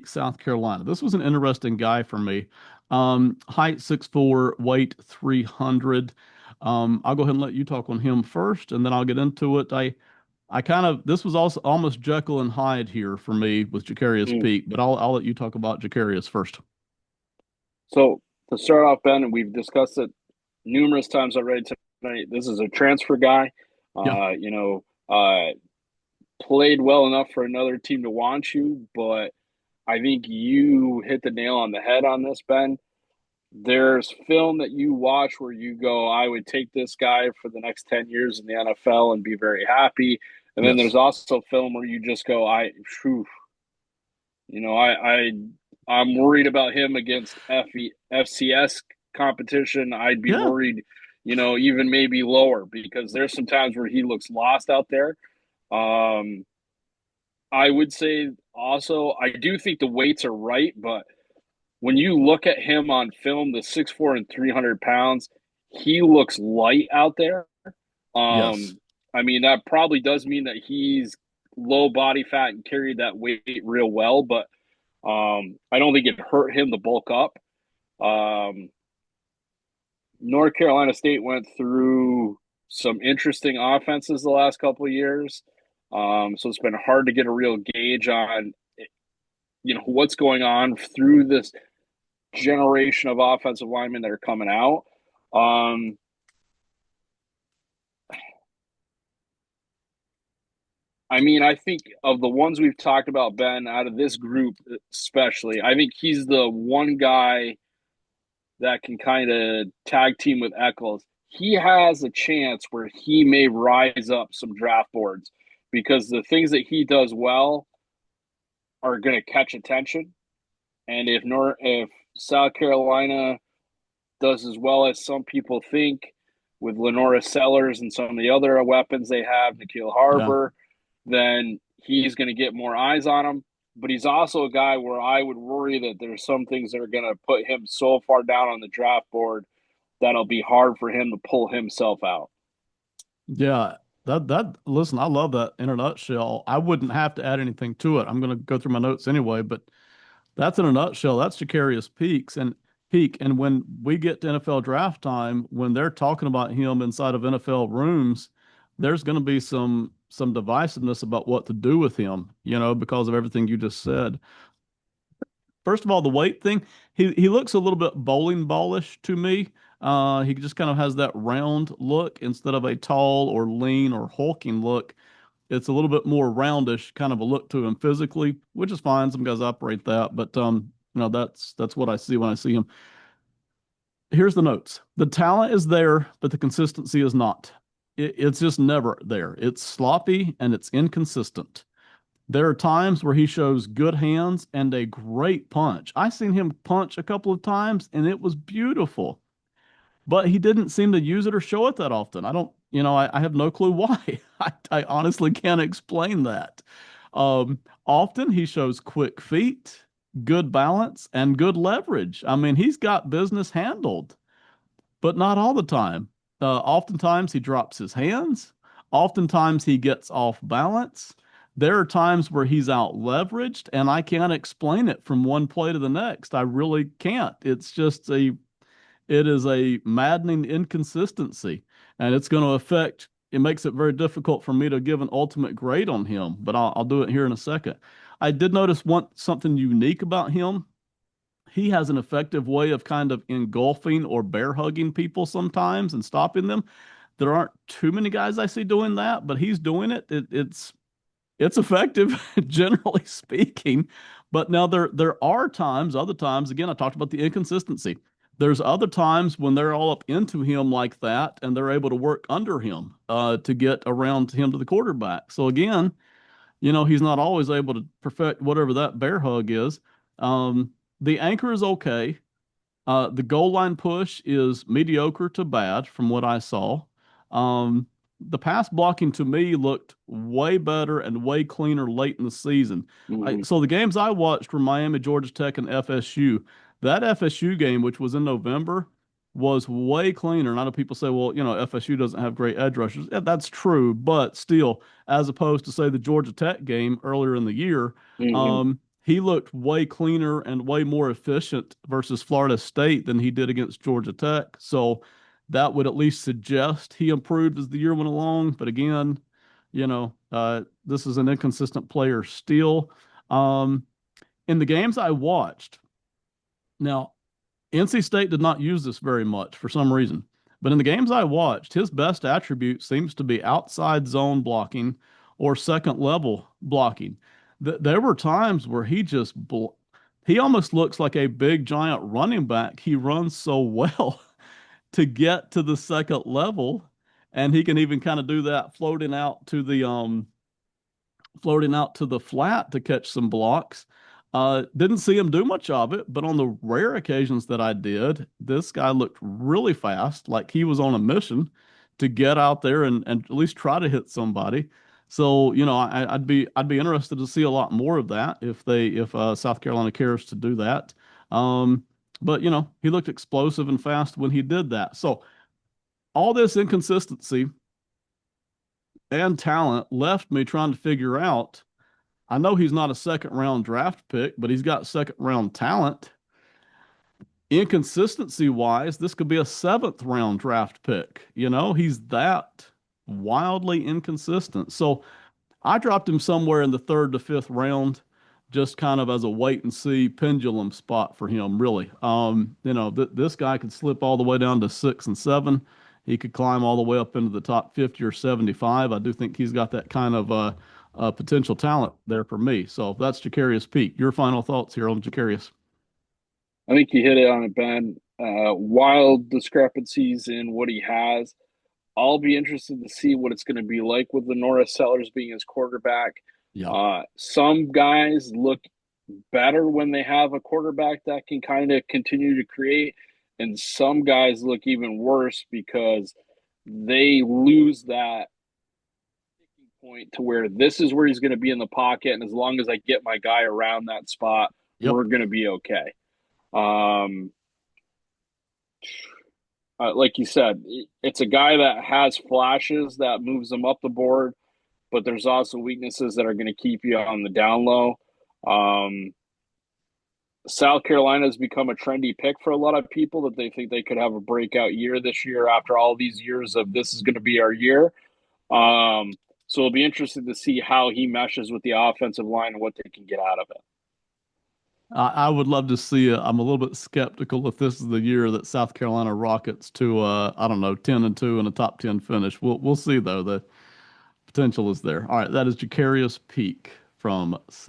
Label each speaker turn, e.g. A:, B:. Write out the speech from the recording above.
A: South Carolina. This was an interesting guy for me. Height 6'4", weight 300. I'll go ahead and let you talk on him first, and then I'll get into it. I kind of this was also almost Jekyll and Hyde here for me with Jacarrius
B: Mm.
A: Peak, but I'll let you talk about Jacarrius first.
B: So to start off, Ben, and we've discussed it numerous times already tonight. This is a transfer guy.
A: Yeah,
B: Uh, you know, played well enough for another team to want you, but I think you hit the nail on the head on this, Ben. There's film that you watch where you go, I would take this guy for the next 10 years in the NFL and be very happy. And then there's
A: yes,
B: also film where you just go, whew, you know, I'm worried about him against FCS competition. I'd be
A: yeah,
B: worried, even maybe lower because there's some times where he looks lost out there. Um, I would say also I do think the weights are right, but when you look at him on film, the 6'4" and 300 pounds, he looks light out there.
A: yes.
B: I mean, that probably does mean that he's low body fat and carried that weight real well, but I don't think it hurt him to bulk up. Um, North Carolina State went through some interesting offenses the last couple of years. So it's been hard to get a real gauge on, what's going on through this generation of offensive linemen that are coming out. Um, I mean, I think of the ones we've talked about, Ben, out of this group especially, I think he's the one guy that can kind of tag team with Eccles. He has a chance where he may rise up some draft boards because the things that he does well are going to catch attention. And if South Carolina does as well as some people think with Lenora Sellers and some of the other weapons they have, Nikhil
A: Yeah.
B: Harbor, then he's going to get more eyes on him. But he's also a guy where I would worry that there's some things that are going to put him so far down on the draft board that'll be hard for him to pull himself out.
A: Yeah, listen, I love that in a nutshell. I wouldn't have to add anything to it. I'm going to go through my notes anyway, but that's in a nutshell. That's Jacarrius Peak. And when we get to NFL draft time, when they're talking about him inside of NFL rooms, there's going to be some divisiveness about what to do with him, because of everything you just said. First of all, the weight thing, he looks a little bit bowling ballish to me. He just kind of has that round look instead of a tall or lean or hulking look. It's a little bit more roundish kind of a look to him physically, which is fine. Some guys operate that, but that's what I see when I see him. Here's the notes. The talent is there, but the consistency is not. It's just never there. It's sloppy and it's inconsistent. There are times where he shows good hands and a great punch. I seen him punch a couple of times and it was beautiful, but he didn't seem to use it or show it that often. I don't, I have no clue why. I honestly can't explain that. Often he shows quick feet, good balance, and good leverage. I mean, he's got business handled, but not all the time. Oftentimes he drops his hands. Oftentimes he gets off balance. There are times where he's out leveraged, and I can't explain it from one play to the next. I really can't. It is a maddening inconsistency, and it's going to affect. It makes it very difficult for me to give an ultimate grade on him, but I'll do it here in a second. I did notice something unique about him. He has an effective way of kind of engulfing or bear hugging people sometimes and stopping them. There aren't too many guys I see doing that, but he's doing it. It's effective, generally speaking. But now there are times, other times, again, I talked about the inconsistency. There's other times when they're all up into him like that, and they're able to work under him to get around him to the quarterback. So again, he's not always able to perfect whatever that bear hug is. The anchor is okay. The goal line push is mediocre to bad from what I saw. Um, the pass blocking to me looked way better and way cleaner late in the season.
B: Mm-hmm.
A: So the games I watched were Miami, Georgia Tech, and FSU. That FSU game, which was in November, was way cleaner. And I know people say, well, FSU doesn't have great edge rushers. Yeah, that's true, but still, as opposed to say the Georgia Tech game earlier in the year,
B: Mm-hmm.
A: he looked way cleaner and way more efficient versus Florida State than he did against Georgia Tech. So that would at least suggest he improved as the year went along. But again, this is an inconsistent player still. Um, in the games I watched, now NC State did not use this very much for some reason. But in the games I watched, his best attribute seems to be outside zone blocking or second level blocking. There were times where he almost looks like a big giant running back. He runs so well to get to the second level, and he can even kind of do that floating out to the flat to catch some blocks. Didn't see him do much of it, but on the rare occasions that I did, this guy looked really fast, like he was on a mission to get out there and at least try to hit somebody. So, I'd be interested to see a lot more of that if South Carolina cares to do that. Um, but he looked explosive and fast when he did that. So all this inconsistency and talent left me trying to figure out. I know he's not a second round draft pick, but he's got second round talent. Inconsistency wise, this could be a seventh round draft pick. He's that wildly inconsistent. So I dropped him somewhere in the third to fifth round, just kind of as a wait and see pendulum spot for him, really. This guy could slip all the way down to 6 and 7. He could climb all the way up into the top 50 or 75. I do think he's got that kind of potential talent there for me. So that's Jacarrius Peak. Your final thoughts here on Jacarrius?
B: I think you hit it on it, Ben. Wild discrepancies in what he has. I'll be interested to see what it's going to be like with the Norris Sellers being his quarterback.
A: Yeah.
B: Some guys look better when they have a quarterback that can kind of continue to create, and some guys look even worse because they lose that point to where this is where he's going to be in the pocket, and as long as I get my guy around that spot,
A: Yep.
B: we're going to be okay. Um, like you said, it's a guy that has flashes that moves them up the board, but there's also weaknesses that are going to keep you on the down low. Um, South Carolina has become a trendy pick for a lot of people that they think they could have a breakout year this year after all these years of this is going to be our year. Um, so it'll be interesting to see how he meshes with the offensive line and what they can get out of it.
A: I would love to see it. I'm a little bit skeptical if this is the year that South Carolina rockets to I don't know, 10-2 and a top 10 finish. We'll see though. The potential is there. All right, that is Jacarrius Peak from